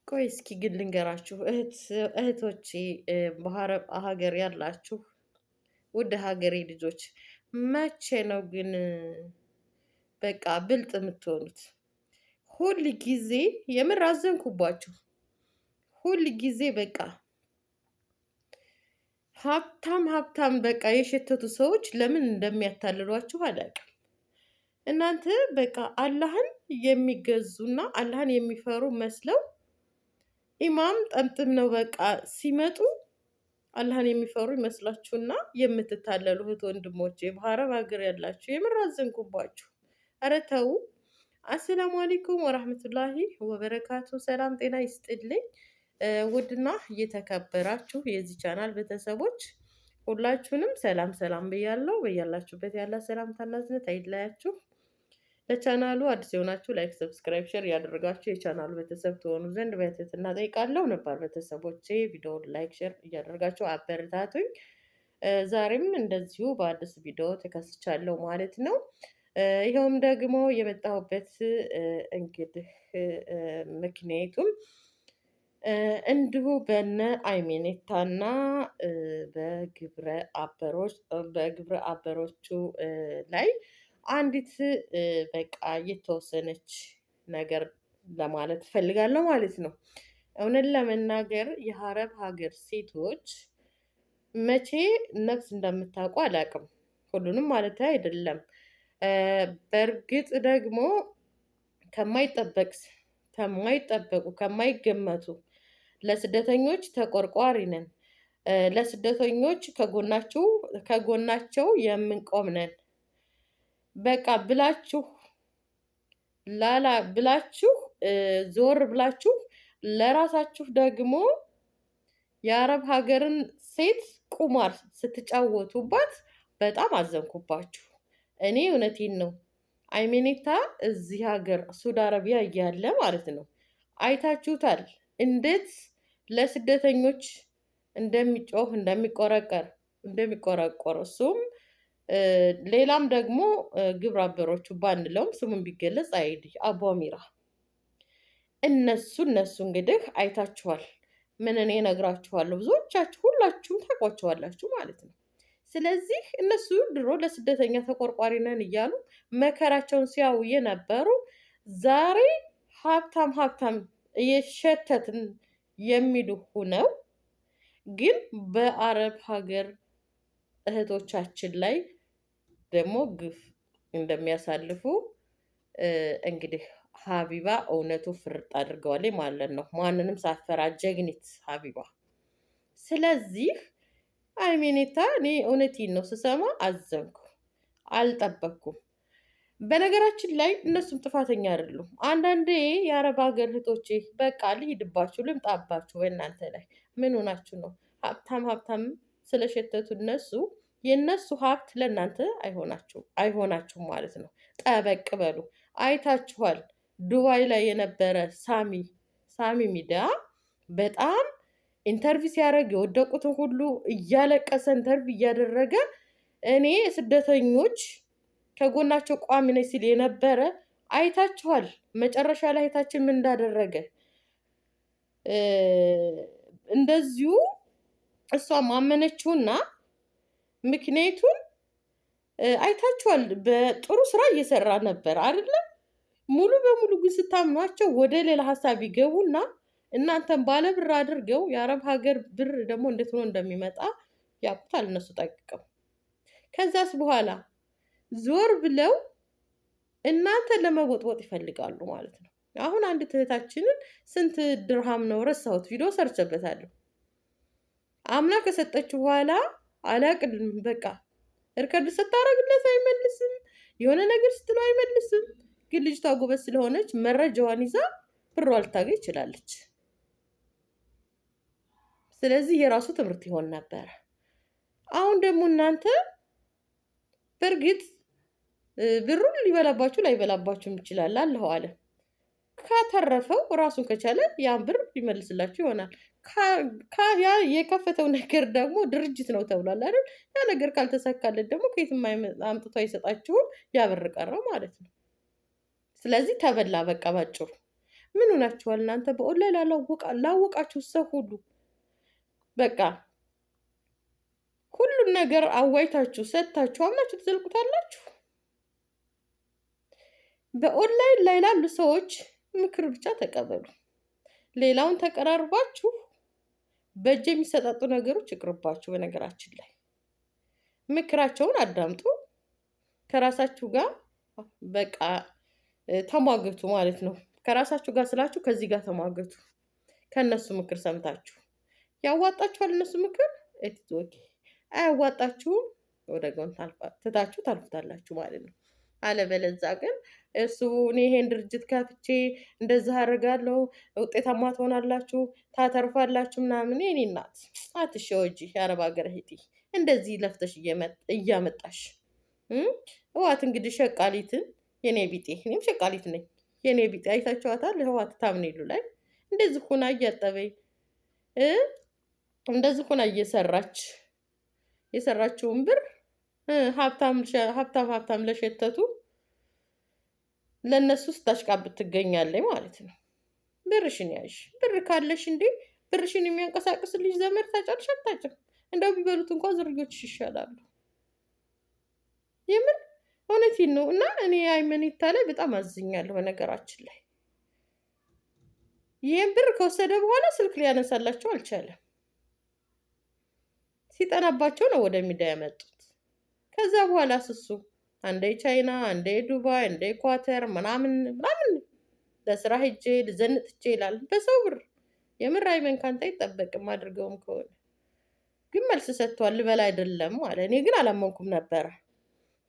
ቆይ እስኪ ግን ልንገራችሁ እህቶቼ በአረብ ሀገር ያላችሁ ውድ ሀገሬ ልጆች መቼ ነው ግን በቃ ብልጥ የምትሆኑት? ሁል ጊዜ የምር አዘንኩባችሁ። ሁል ጊዜ በቃ ሀብታም ሀብታም በቃ የሸተቱ ሰዎች ለምን እንደሚያታልሏችሁ አላውቅም። እናንተ በቃ አላህን የሚገዙና አላህን የሚፈሩ መስለው ኢማም ጠምጥም ነው በቃ ሲመጡ አላህን የሚፈሩ ይመስላችሁና የምትታለሉ እህት ወንድሞቼ በአረብ ሀገር ያላችሁ የምር አዘንኩባችሁ። ኧረ ተው። አሰላሙ አለይኩም ወራህመቱላሂ ወበረካቱ። ሰላም ጤና ይስጥልኝ። ውድና እየተከበራችሁ የዚህ ቻናል ቤተሰቦች ሁላችሁንም ሰላም ሰላም ብያለሁ። በያላችሁበት ያለ ሰላምታና እዝነት አይለያችሁ። ለቻናሉ አዲስ የሆናችሁ ላይክ፣ ሰብስክራይብ፣ ሼር እያደረጋችሁ የቻናሉ ቤተሰብ ትሆኑ ዘንድ በትህትና እጠይቃለሁ። ነባር ቤተሰቦቼ ቪዲዮውን ላይክ፣ ሼር እያደረጋችሁ አበረታቱኝ። ዛሬም እንደዚሁ በአዲስ ቪዲዮ ተከስቻለሁ ማለት ነው። ይኸውም ደግሞ የመጣሁበት እንግዲህ ምክንያቱም እንዲሁ በነ አይሜኔታና በግብረ አበሮቹ ላይ አንዲት በቃ የተወሰነች ነገር ለማለት እፈልጋለሁ ማለት ነው። እውነት ለመናገር የአረብ ሀገር ሴቶች መቼ ነፍስ እንደምታውቁ አላውቅም። ሁሉንም ማለት አይደለም። በእርግጥ ደግሞ ከማይጠበቁ ከማይገመቱ ለስደተኞች ተቆርቋሪ ነን፣ ለስደተኞች ከጎናቸው የምንቆም ነን በቃ ብላችሁ ላላ ብላችሁ ዞር ብላችሁ ለራሳችሁ ደግሞ የአረብ ሀገርን ሴት ቁማር ስትጫወቱባት በጣም አዘንኩባችሁ። እኔ እውነቴን ነው። አይሜኔታ እዚህ ሀገር ሳውዲ አረቢያ እያለ ማለት ነው አይታችሁታል፣ እንዴት ለስደተኞች እንደሚጮህ እንደሚቆረቆር እሱም ሌላም ደግሞ ግብረ አበሮቹ ባንለውም ስሙን ቢገለጽ አይዲ አቧሚራ እነሱ እንግዲህ አይታችኋል። ምን እኔ እነግራችኋለሁ፣ ብዙዎቻችሁ ሁላችሁም ታውቋቸዋላችሁ ማለት ነው። ስለዚህ እነሱ ድሮ ለስደተኛ ተቆርቋሪ ነን እያሉ መከራቸውን ሲያዩ የነበሩ ዛሬ ሀብታም እየሸተትን የሚሉ ሁነው ግን በአረብ ሀገር እህቶቻችን ላይ ደግሞ ግፍ እንደሚያሳልፉ እንግዲህ ሀቢባ እውነቱ ፍርጥ አድርገዋለች ማለት ነው። ማንንም ሳፈራ ጀግኒት ሀቢባ። ስለዚህ አይሜኔታ እኔ እውነቴን ነው ስሰማ አዘንኩ፣ አልጠበቅኩም። በነገራችን ላይ እነሱም ጥፋተኛ አይደሉም። አንዳንዴ የአረብ ሀገር እህቶቼ በቃ ልሂድባችሁ፣ ልምጣባችሁ በእናንተ ላይ ምን ሆናችሁ ነው? ሀብታም ስለሸተቱ እነሱ የእነሱ ሀብት ለእናንተ አይሆናችሁም ማለት ነው። ጠበቅ በሉ። አይታችኋል ዱባይ ላይ የነበረ ሳሚ ሚዲያ በጣም ኢንተርቪው ሲያደርግ የወደቁትን ሁሉ እያለቀሰ ኢንተርቪው እያደረገ እኔ ስደተኞች ከጎናቸው ቋሚ ነኝ ሲል የነበረ አይታችኋል። መጨረሻ ላይ አይታችን ምን እንዳደረገ እንደዚሁ እሷ ማመነችውና ምክንያቱን አይታችኋል። በጥሩ ስራ እየሰራ ነበር አይደለም። ሙሉ በሙሉ ግን ስታምኗቸው ወደ ሌላ ሀሳብ ይገቡና እናንተን ባለ ብር አድርገው የአረብ ሀገር ብር ደግሞ እንዴት ሆኖ እንደሚመጣ ያውቁታል እነሱ ጠቅቀው። ከዛስ በኋላ ዞር ብለው እናንተን ለመቦጥቦጥ ይፈልጋሉ ማለት ነው። አሁን አንድ እህታችንን ስንት ድርሃም ነው ረሳሁት፣ ቪዲዮ ሰርቼበታለሁ። አምና ከሰጠችው በኋላ አላቅልም በቃ እርከድ ስታረግለት አይመልስም፣ የሆነ ነገር ስትለው አይመልስም። ግን ልጅቷ ጎበዝ ስለሆነች መረጃዋን ይዛ ብሯ ልታገኝ ይችላለች። ስለዚህ የራሱ ትምህርት ይሆን ነበር። አሁን ደግሞ እናንተ በእርግጥ ብሩን ሊበላባችሁ ላይበላባችሁም ይችላል አለሁ አለ። ካተረፈው ራሱን ከቻለ ያን ብር ሊመልስላችሁ ይሆናል። ያ የከፈተው ነገር ደግሞ ድርጅት ነው ተብሏል አይደል? ያ ነገር ካልተሳካለት ደግሞ ከየትም አምጥቶ አይሰጣችሁም፣ ያ ብር ቀረ ማለት ነው። ስለዚህ ተበላ በቃ ባጭሩ። ምን ሆናችኋል እናንተ? በኦንላይን ላወቃችሁ ሰው ሁሉ በቃ ሁሉን ነገር አዋይታችሁ ሰጥታችሁ አምናችሁ ትዘልቁታላችሁ። በኦንላይን ላይ ላሉ ሰዎች ምክር ብቻ ተቀበሉ። ሌላውን ተቀራርባችሁ በእጅ የሚሰጣጡ ነገሮች ይቅርባችሁ። በነገራችን ላይ ምክራቸውን አዳምጡ። ከራሳችሁ ጋር በቃ ተሟገቱ ማለት ነው። ከራሳችሁ ጋር ስላችሁ ከዚህ ጋር ተሟገቱ። ከእነሱ ምክር ሰምታችሁ ያዋጣችኋል እነሱ ምክር ኦኬ፣ አያዋጣችሁም ወደ ጎን ትታችሁ ታልፉታላችሁ ማለት ነው። አለበለዛ ግን እሱ እኔ ይሄን ድርጅት ከፍቼ እንደዛ አደርጋለሁ፣ ውጤታማ ትሆናላችሁ፣ ታተርፋላችሁ ምናምን። የኔ እናት አትሸወጂ። የአረብ ሀገር እህቴ እንደዚህ ለፍተሽ እያመጣሽ ህዋት እንግዲህ ሸቃሊትን የኔ ቢጤ፣ እኔም ሸቃሊት ነኝ። የኔ ቢጤ አይታችኋታል። ህዋት ታምኔሉ ላይ እንደዚህ ሆና እያጠበኝ እንደዚህ ሆና እየሰራች የሰራችውን ብር ሀብታም ለሸተቱ ለእነሱ ስታሽቃብት ትገኛለች ማለት ነው። ብርሽን ያዥ። ብር ካለሽ እንዴ ብርሽን የሚያንቀሳቅስልሽ ዘመድ ታጫለሽ አታጭም? እንደው ቢበሉት እንኳን ዝርዮችሽ ይሻላሉ። የምን እውነቴን ነው። እና እኔ አይመኒታ ላይ በጣም አዝኛለሁ። በነገራችን ላይ ይህን ብር ከወሰደ በኋላ ስልክ ሊያነሳላቸው አልቻለም። ሲጠናባቸው ነው ወደ ሚዲያ ያመጡት። ከዛ በኋላ ስሱ አንዴ ቻይና፣ አንዴ ዱባይ፣ አንዴ ኳተር ምናምን ለስራ ሄጄ ልዘንጥቼ ይላል በሰው ብር። የምር አይመን ካንተ አይጠበቅም። አድርገውም ከሆነ ግን መልስ ሰጥቷል። ልበላ አይደለም አለ። እኔ ግን አላመንኩም ነበረ።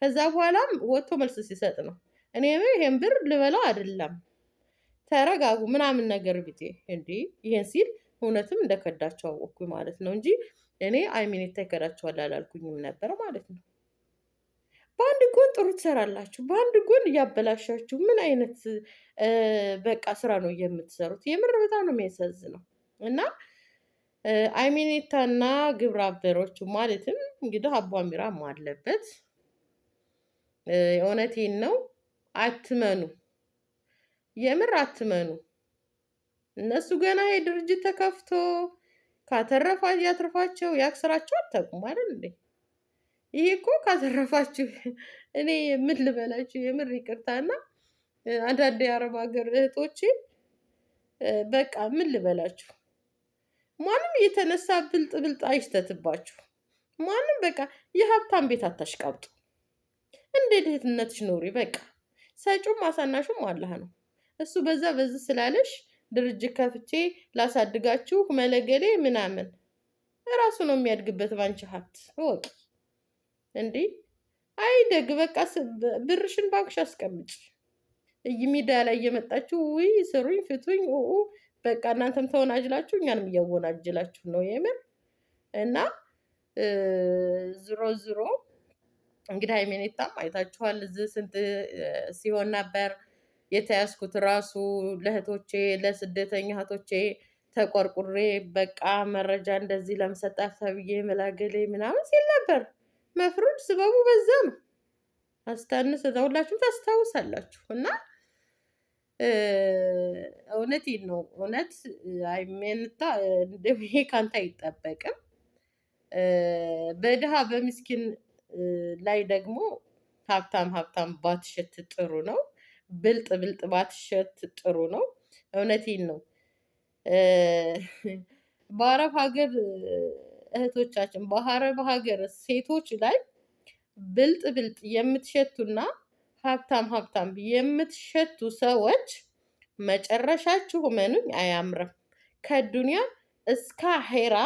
ከዛ በኋላም ወጥቶ መልስ ሲሰጥ ነው እኔ ይሄን ብር ልበላው አይደለም ተረጋጉ ምናምን ነገር ቢጤ እንዲህ ይሄን ሲል እውነትም እንደከዳቸው አወቅኩኝ ማለት ነው እንጂ እኔ አይሚኔታ ይከዳቸዋል አላልኩኝም ነበር ማለት ነው። በአንድ ጎን ጥሩ ትሰራላችሁ፣ በአንድ ጎን እያበላሻችሁ ምን አይነት በቃ ስራ ነው የምትሰሩት? የምር በጣም ነው የሚያሳዝነው። እና አይሚኔታና ግብረ አበሮቹ ማለትም እንግዲህ አቡ አሚራም አለበት። እውነቴን ነው። አትመኑ፣ የምር አትመኑ። እነሱ ገና የድርጅት ተከፍቶ ካተረፋ ያትርፋቸው ያክስራቸው አታውቁም አይደል እንዴ? ይሄ እኮ ካተረፋችሁ እኔ ምን ልበላችሁ፣ የምር ይቅርታና አንዳንድ የአረብ ሀገር እህቶቼ በቃ ምን ልበላችሁ፣ ማንም የተነሳ ብልጥ አይሽተትባችሁ። ማንም በቃ የሀብታም ቤት አታሽቃብጡ። እንደ ድህትነትሽ ኖሪ። በቃ ሰጩም አሳናሹም አላህ ነው። እሱ በዛ በዚህ ስላለሽ ድርጅት ከፍቼ ላሳድጋችሁ መለገሌ ምናምን እራሱ ነው የሚያድግበት ባንቺ ሀብት ወቂ እንዴ አይደግ። በቃ ብርሽን ባንክሽ አስቀምጭ። ሚዲያ ላይ እየመጣችሁ ውይ ስሩኝ ፍቱኝ በቃ እናንተም ተወናጅላችሁ እኛንም እያወናጅላችሁ ነው የምር። እና ዝሮ እንግዲህ አይሜኔታም አይታችኋል። እዚህ ስንት ሲሆን ነበር የተያዝኩት ራሱ ለእህቶቼ ለስደተኛ እህቶቼ ተቆርቁሬ በቃ መረጃ እንደዚህ ለመሰጣት ተብዬ መላገሌ ምናምን ሲል ነበር። መፍሩድ ስበቡ በዛ ነው። አስታንስ ሁላችሁም ታስታውሳላችሁ። እና እውነቴን ነው። እውነት አይሜንታ እንደዚህ ካንተ አይጠበቅም። በድሃ በምስኪን ላይ ደግሞ ሀብታም ባትሸት ጥሩ ነው። ብልጥ ባትሸት ጥሩ ነው። እውነቴን ነው። በአረብ ሀገር እህቶቻችን በአረብ ሀገር ሴቶች ላይ ብልጥ የምትሸቱና ሀብታም የምትሸቱ ሰዎች መጨረሻችሁ ምንም አያምርም። ከዱንያ እስከ አኼራ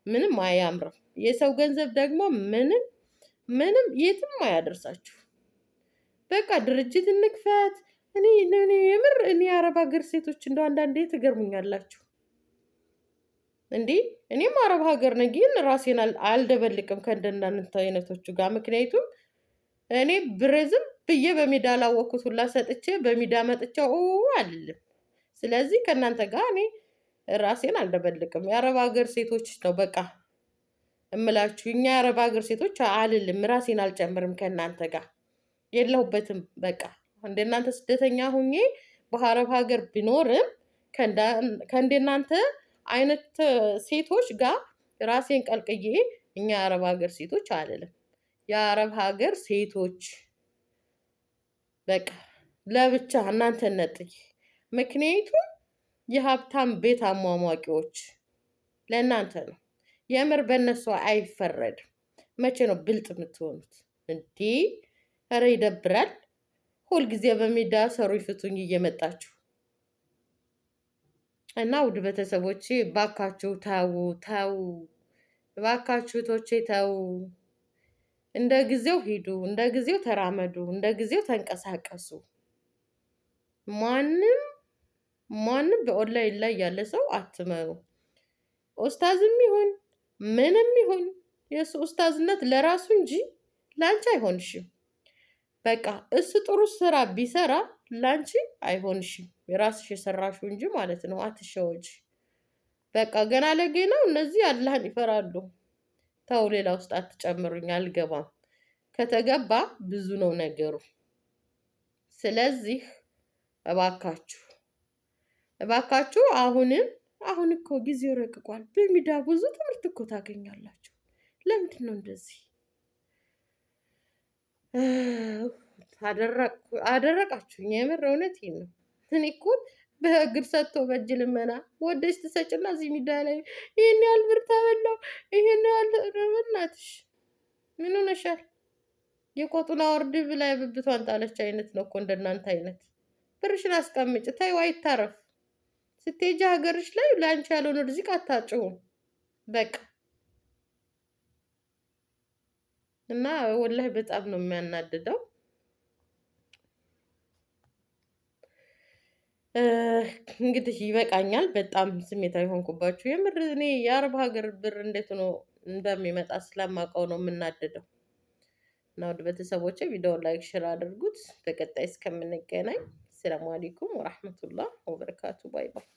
ምንም አያምርም። የሰው ገንዘብ ደግሞ ምንም የትም አያደርሳችሁ። በቃ ድርጅት እንክፈት። እኔ የምር የአረብ ሀገር ሴቶች እንደው አንዳንዴ ትገርሙኛላችሁ እንዴ። እኔም አረብ ሀገር ነኝ፣ ግን ራሴን አልደበልቅም ከእንደናንተ አይነቶቹ ጋር። ምክንያቱም እኔ ብሬዝም ብዬ በሜዳ ላወቅኩት ሁላ ሰጥቼ በሜዳ መጥቻው አልልም። ስለዚህ ከእናንተ ጋር እኔ ራሴን አልደበልቅም። የአረብ ሀገር ሴቶች ነው በቃ እምላችሁ። እኛ የአረብ ሀገር ሴቶች አልልም፣ ራሴን አልጨምርም ከእናንተ ጋር የለሁበትም። በቃ እንደናንተ ስደተኛ ሁኜ በአረብ ሀገር ቢኖርም ከእንደናንተ አይነት ሴቶች ጋር ራሴን ቀልቅዬ እኛ የአረብ ሀገር ሴቶች አልልም። የአረብ ሀገር ሴቶች በቃ ለብቻ እናንተን ነጥዬ። ምክንያቱም የሀብታም ቤት አሟሟቂዎች ለእናንተ ነው። የምር በእነሱ አይፈረድም። መቼ ነው ብልጥ የምትሆኑት እንዴ? ኧረ ይደብራል። ሁልጊዜ በሜዳ ሰሩ ይፍቱኝ እየመጣችሁ እና ውድ ቤተሰቦቼ ባካችሁ ተው ተው፣ ባካችሁ ቶቼ ተው። እንደ ጊዜው ሂዱ፣ እንደ ጊዜው ተራመዱ፣ እንደ ጊዜው ተንቀሳቀሱ። ማንም ማንም በኦንላይን ላይ ያለ ሰው አትመኑ። ኡስታዝም ይሁን ምንም ይሁን የእሱ ኡስታዝነት ለራሱ እንጂ ላንቺ አይሆንሽም። በቃ እሱ ጥሩ ስራ ቢሰራ ላንቺ አይሆንሽም። የራስሽ የሰራሽው እንጂ ማለት ነው። አትሸወጂ። በቃ ገና ለገና እነዚህ አላህን ይፈራሉ። ተው፣ ሌላ ውስጥ አትጨምሩኝ፣ አልገባም። ከተገባ ብዙ ነው ነገሩ። ስለዚህ እባካችሁ እባካችሁ አሁን እኮ ጊዜው ረቅቋል። በሚዲያ ብዙ ትምህርት እኮ ታገኛላችሁ። ለምንድን ነው እንደዚህ አደረቃችሁኝ? የምር እውነቴን ነው። እኔ እኮ በእግር ሰጥቶ በእጅ ልመና ወደሽ ትሰጭና እዚህ ሚዲያ ላይ ይህን ያህል ብር ተበላው፣ ይህን ያህል በእናትሽ ምን ሆነሻል? የቆጡን አወርድ ብላ የብብቷን ጣለች አይነት ነው እኮ እንደናንተ አይነት። ብርሽን አስቀምጭ፣ ተይው አይታረፍ። ስትሄጂ ሀገርሽ ላይ ለአንቺ ያልሆነ ርዚቅ አታጭውም። በቃ እና ወላሂ በጣም ነው የሚያናድደው። እንግዲህ ይበቃኛል። በጣም ስሜታዊ ሆንኩባችሁ። የምር እኔ የአረብ ሀገር ብር እንዴት ነው እንደሚመጣ ስለማውቀው ነው የምናደደው። እና ውድ ቤተሰቦቼ ቪዲዮ ላይክ፣ ሼር አድርጉት። በቀጣይ እስከምንገናኝ ሰላም አለይኩም ወራህመቱላህ ወበረካቱ። ባይ ባይ።